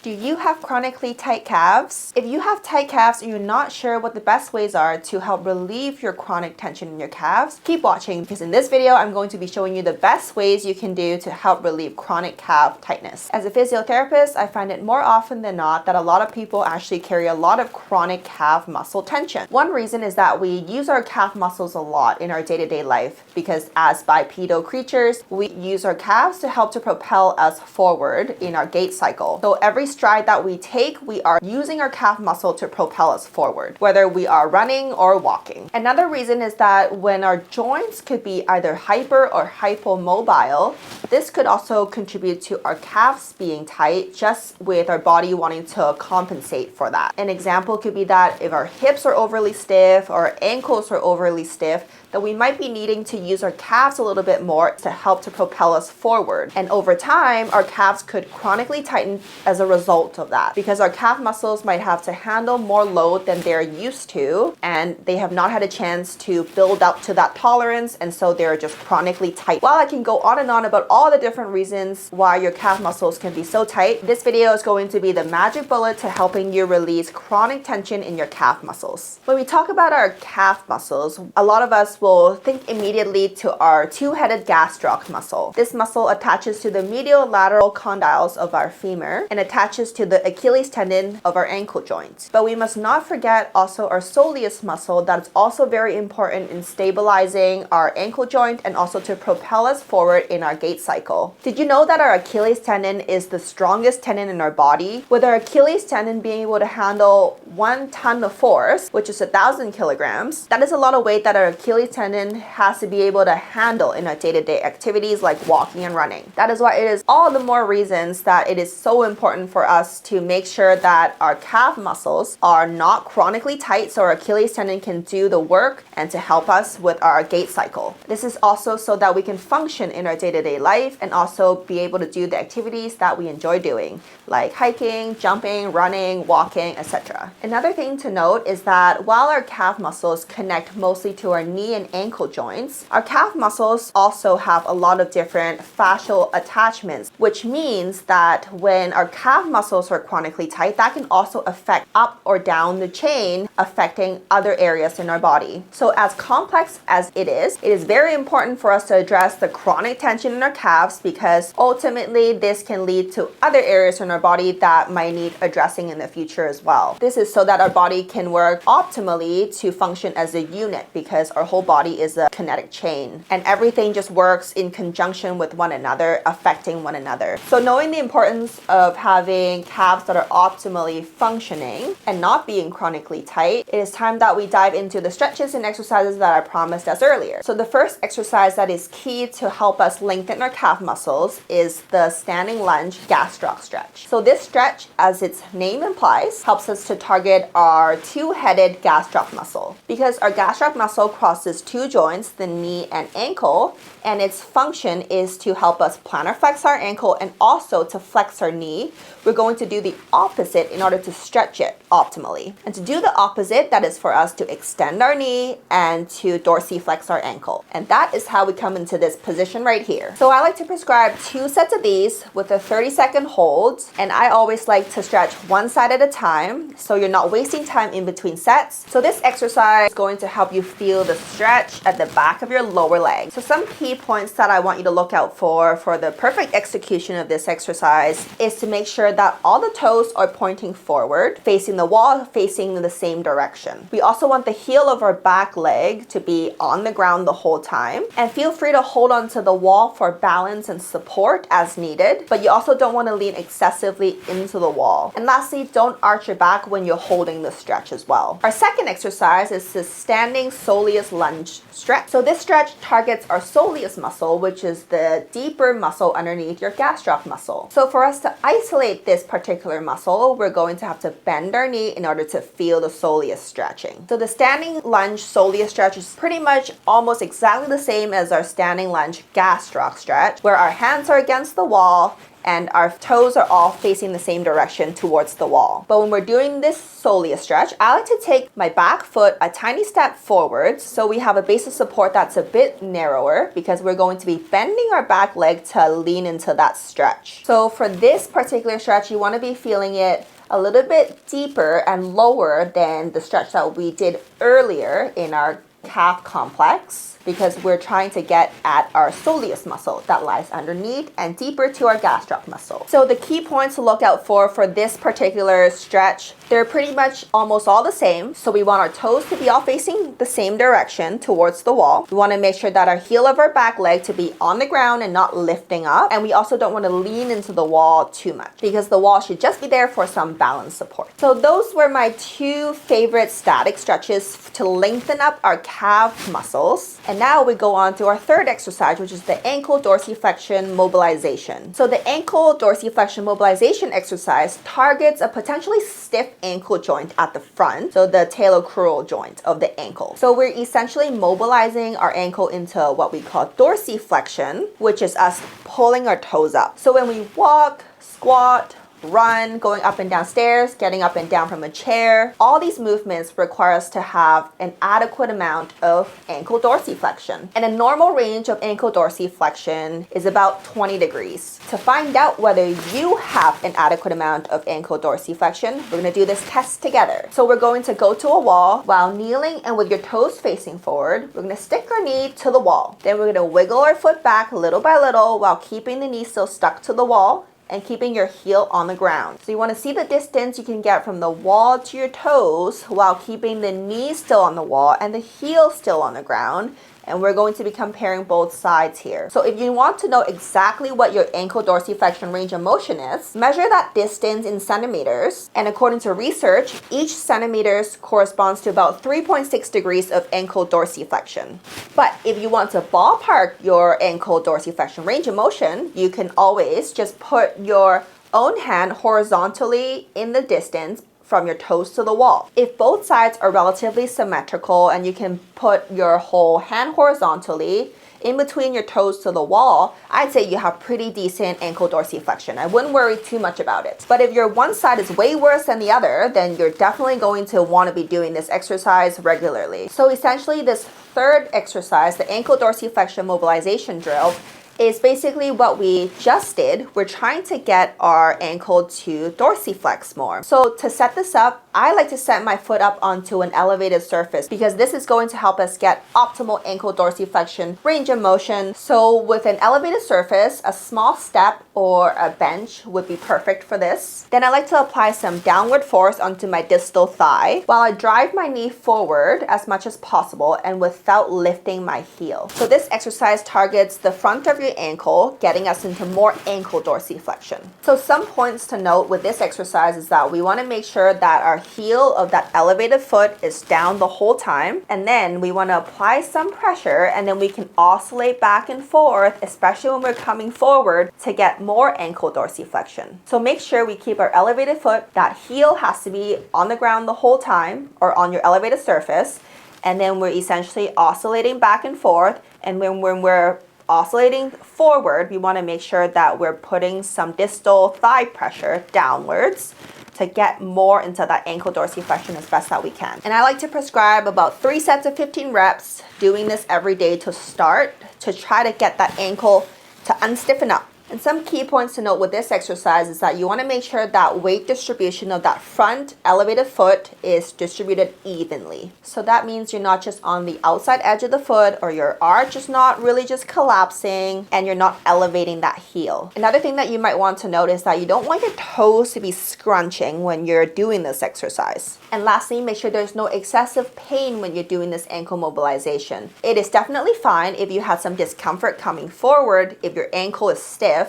Do you have chronically tight calves? If you have tight calves and you're not sure what the best ways are to help relieve your chronic tension in your calves, keep watching because in this video, I'm going to be showing you the best ways you can do to help relieve chronic calf tightness. As a physiotherapist, I find it more often than not that a lot of people actually carry a lot of chronic calf muscle tension. One reason is that we use our calf muscles a lot in our day-to-day life because as bipedal creatures, we use our calves to help to propel us forward in our gait cycle. So every stride that we take, we are using our calf muscle to propel us forward, whether we are running or walking. Another reason is that when our joints could be either hyper or hypomobile, this could also contribute to our calves being tight just with our body wanting to compensate for that. An example could be that if our hips are overly stiff or ankles are overly stiff, that we might be needing to use our calves a little bit more to help to propel us forward. And over time, our calves could chronically tighten as a result of that because our calf muscles might have to handle more load than they're used to, and they have not had a chance to build up to that tolerance, and so they're just chronically tight. While I can go on and on about all the different reasons why your calf muscles can be so tight, this video is going to be the magic bullet to helping you release chronic tension in your calf muscles. When we talk about our calf muscles, a lot of us will think immediately to our two-headed gastroc muscle. This muscle attaches to the medial lateral condyles of our femur and attaches to the Achilles tendon of our ankle joint. But we must not forget also our soleus muscle that is also very important in stabilizing our ankle joint and also to propel us forward in our gait cycle. Did you know that our Achilles tendon is the strongest tendon in our body? With our Achilles tendon being able to handle 1 ton of force, which is 1,000 kilograms, that is a lot of weight that our Achilles tendon has to be able to handle in our day-to-day activities like walking and running. That is why it is all the more reasons that it is so important for us to make sure that our calf muscles are not chronically tight so our Achilles tendon can do the work and to help us with our gait cycle. This is also so that we can function in our day-to-day life and also be able to do the activities that we enjoy doing, like hiking, jumping, running, walking, etc. Another thing to note is that while our calf muscles connect mostly to our knee and ankle joints, our calf muscles also have a lot of different fascial attachments, which means that when our calf muscles are chronically tight, that can also affect up or down the chain, affecting other areas in our body. So as complex as it is very important for us to address the chronic tension in our calves because ultimately this can lead to other areas in our body that might need addressing in the future as well. This is so that our body can work optimally to function as a unit because our whole body is a kinetic chain and everything just works in conjunction with one another, affecting one another. So knowing the importance of having calves that are optimally functioning and not being chronically tight, it is time that we dive into the stretches and exercises that I promised us earlier. So the first exercise that is key to help us lengthen our calf muscles is the standing lunge gastroc stretch. So this stretch, as its name implies, helps us to target our two-headed gastroc muscle because our gastroc muscle crosses two joints, the knee and ankle, and its function is to help us plantar flex our ankle and also to flex our knee. We're going to do the opposite in order to stretch it optimally. And to do the opposite, that is for us to extend our knee and to dorsiflex our ankle. And that is how we come into this position right here. So I like to prescribe 2 sets of these with a 30-second hold, and I always like to stretch one side at a time so you're not wasting time in between sets. So this exercise is going to help you feel the stretch at the back of your lower leg. So some key points that I want you to look out for the perfect execution of this exercise is to make sure that all the toes are pointing forward, facing the wall, facing the same direction. We also want the heel of our back leg to be on the ground the whole time, and feel free to hold onto the wall for balance and support as needed, but you also don't want to lean excessively into the wall. And lastly, don't arch your back when you're holding the stretch as well. Our second exercise is the standing soleus lunge stretch. So this stretch targets our soleus muscle, which is the deeper muscle underneath your gastroc muscle. So for us to isolate this particular muscle, we're going to have to bend our knee in order to feel the soleus stretching. So the standing lunge soleus stretch is pretty much almost exactly the same as our standing lunge gastroc stretch, where our hands are against the wall and our toes are all facing the same direction towards the wall. But when we're doing this soleus stretch, I like to take my back foot a tiny step forward so we have a base of support that's a bit narrower, because we're going to be bending our back leg to lean into that stretch. So for this particular stretch, you want to be feeling it a little bit deeper and lower than the stretch that we did earlier in our calf complex, because we're trying to get at our soleus muscle that lies underneath and deeper to our gastroc muscle. So the key points to look out for this particular stretch, they're pretty much almost all the same. So we want our toes to be all facing the same direction towards the wall. We want to make sure that our heel of our back leg to be on the ground and not lifting up. And we also don't want to lean into the wall too much, because the wall should just be there for some balance support. So those were my two favorite static stretches to lengthen up our calf muscles. And now we go on to our third exercise, which is the ankle dorsiflexion mobilization. So the ankle dorsiflexion mobilization exercise targets a potentially stiff ankle joint at the front, so the talocrural joint of the ankle. So we're essentially mobilizing our ankle into what we call dorsiflexion, which is us pulling our toes up. So when we walk, squat, run, going up and down stairs, getting up and down from a chair, all these movements require us to have an adequate amount of ankle dorsiflexion. And a normal range of ankle dorsiflexion is about 20 degrees. To find out whether you have an adequate amount of ankle dorsiflexion, we're going to do this test together. So we're going to go to a wall while kneeling and with your toes facing forward. We're going to stick our knee to the wall. Then we're going to wiggle our foot back little by little while keeping the knee still stuck to the wall and keeping your heel on the ground. So you want to see the distance you can get from the wall to your toes while keeping the knee still on the wall and the heel still on the ground. And we're going to be comparing both sides here. So if you want to know exactly what your ankle dorsiflexion range of motion is, measure that distance in centimeters. And according to research, each centimeter corresponds to about 3.6 degrees of ankle dorsiflexion. But if you want to ballpark your ankle dorsiflexion range of motion, you can always just put your own hand horizontally in the distance from your toes to the wall. If both sides are relatively symmetrical and you can put your whole hand horizontally in between your toes to the wall, I'd say you have pretty decent ankle dorsiflexion. I wouldn't worry too much about it. But if your one side is way worse than the other, then you're definitely going to want to be doing this exercise regularly. So essentially this third exercise, the ankle dorsiflexion mobilization drill, is basically what we just did. We're trying to get our ankle to dorsiflex more. So to set this up, I like to set my foot up onto an elevated surface, because this is going to help us get optimal ankle dorsiflexion range of motion. So with an elevated surface, a small step or a bench would be perfect for this. Then I like to apply some downward force onto my distal thigh while I drive my knee forward as much as possible and without lifting my heel. So this exercise targets the front of your ankle, getting us into more ankle dorsiflexion. So some points to note with this exercise is that we want to make sure that our heel of that elevated foot is down the whole time, and then we want to apply some pressure, and then we can oscillate back and forth, especially when we're coming forward, to get more ankle dorsiflexion. So make sure we keep our elevated foot, that heel has to be on the ground the whole time or on your elevated surface, and then we're essentially oscillating back and forth. And when we're oscillating forward, we want to make sure that we're putting some distal thigh pressure downwards to get more into that ankle dorsiflexion as best that we can. And I like to prescribe about 3 sets of 15 reps, doing this every day to start, to try to get that ankle to unstiffen up. And some key points to note with this exercise is that you want to make sure that weight distribution of that front elevated foot is distributed evenly. So that means you're not just on the outside edge of the foot, or your arch is not really just collapsing, and you're not elevating that heel. Another thing that you might want to note is that you don't want your toes to be scrunching when you're doing this exercise. And lastly, make sure there's no excessive pain when you're doing this ankle mobilization. It is definitely fine if you have some discomfort coming forward, if your ankle is stiff,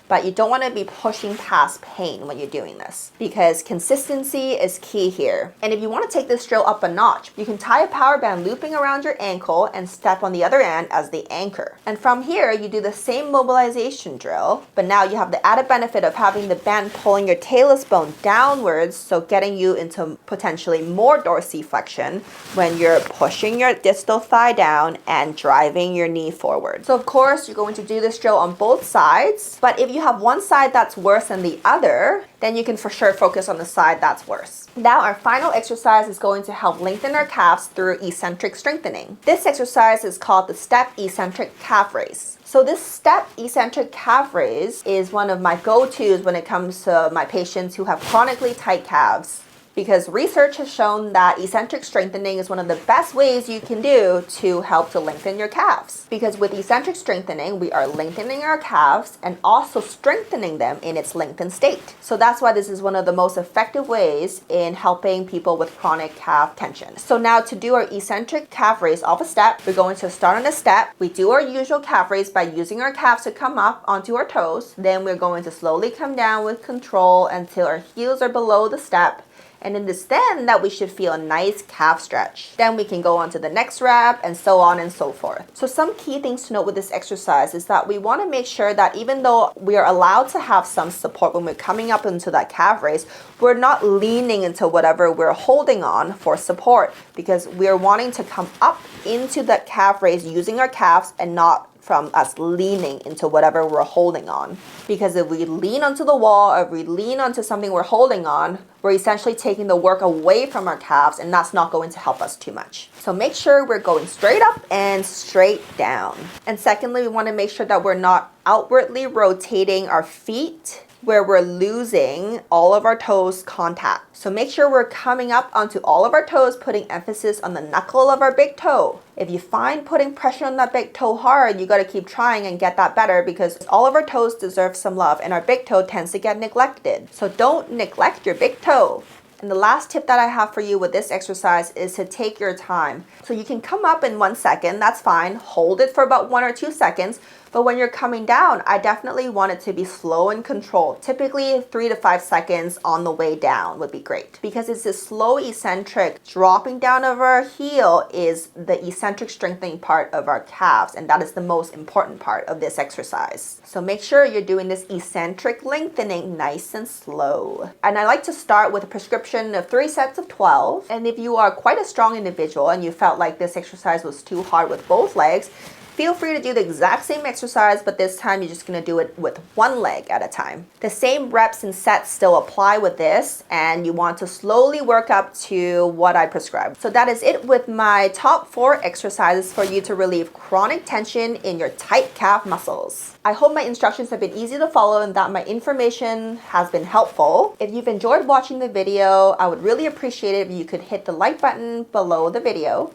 but you don't want to be pushing past pain when you're doing this, because consistency is key here. And if you want to take this drill up a notch, you can tie a power band looping around your ankle and step on the other end as the anchor. And from here, you do the same mobilization drill, but now you have the added benefit of having the band pulling your talus bone downwards, so getting you into potentially more dorsiflexion when you're pushing your distal thigh down and driving your knee forward. So of course, you're going to do this drill on both sides, but if you you have one side that's worse than the other, then you can for sure focus on the side that's worse. Now our final exercise is going to help lengthen our calves through eccentric strengthening. This exercise is called the step eccentric calf raise. So this step eccentric calf raise is one of my go-tos when it comes to my patients who have chronically tight calves, because research has shown that eccentric strengthening is one of the best ways you can do to help to lengthen your calves. Because with eccentric strengthening, we are lengthening our calves and also strengthening them in its lengthened state. So that's why this is one of the most effective ways in helping people with chronic calf tension. So now to do our eccentric calf raise off a step, we're going to start on a step. We do our usual calf raise by using our calves to come up onto our toes. Then we're going to slowly come down with control until our heels are below the step. And in this then that we should feel a nice calf stretch. Then we can go on to the next rep and so on and so forth. So some key things to note with this exercise is that we want to make sure that even though we are allowed to have some support when we're coming up into that calf raise, we're not leaning into whatever we're holding on for support, because we're wanting to come up into that calf raise using our calves and not from us leaning into whatever we're holding on. Because if we lean onto the wall, or if we lean onto something we're holding on, we're essentially taking the work away from our calves, and that's not going to help us too much. So make sure we're going straight up and straight down. And secondly, we want to make sure that we're not outwardly rotating our feet where we're losing all of our toes contact. So make sure we're coming up onto all of our toes, putting emphasis on the knuckle of our big toe. If you find putting pressure on that big toe hard, you got to keep trying and get that better, because all of our toes deserve some love and our big toe tends to get neglected. So don't neglect your big toe. And the last tip that I have for you with this exercise is to take your time. So you can come up in 1 second, that's fine. Hold it for about 1 or 2 seconds. But when you're coming down, I definitely want it to be slow and controlled. Typically 3 to 5 seconds on the way down would be great, because it's this slow eccentric dropping down of our heel is the eccentric strengthening part of our calves, and that is the most important part of this exercise. So make sure you're doing this eccentric lengthening nice and slow. And I like to start with a prescription of 3 sets of 12. And if you are quite a strong individual and you felt like this exercise was too hard with both legs, feel free to do the exact same exercise, but this time you're just going to do it with one leg at a time. The same reps and sets still apply with this, and you want to slowly work up to what I prescribed. So that is it with my top 4 exercises for you to relieve chronic tension in your tight calf muscles. I hope my instructions have been easy to follow and that my information has been helpful. If you've enjoyed watching the video, I would really appreciate it if you could hit the like button below the video.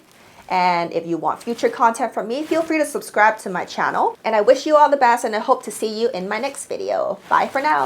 And if you want future content from me, feel free to subscribe to my channel. And I wish you all the best, and I hope to see you in my next video. Bye for now.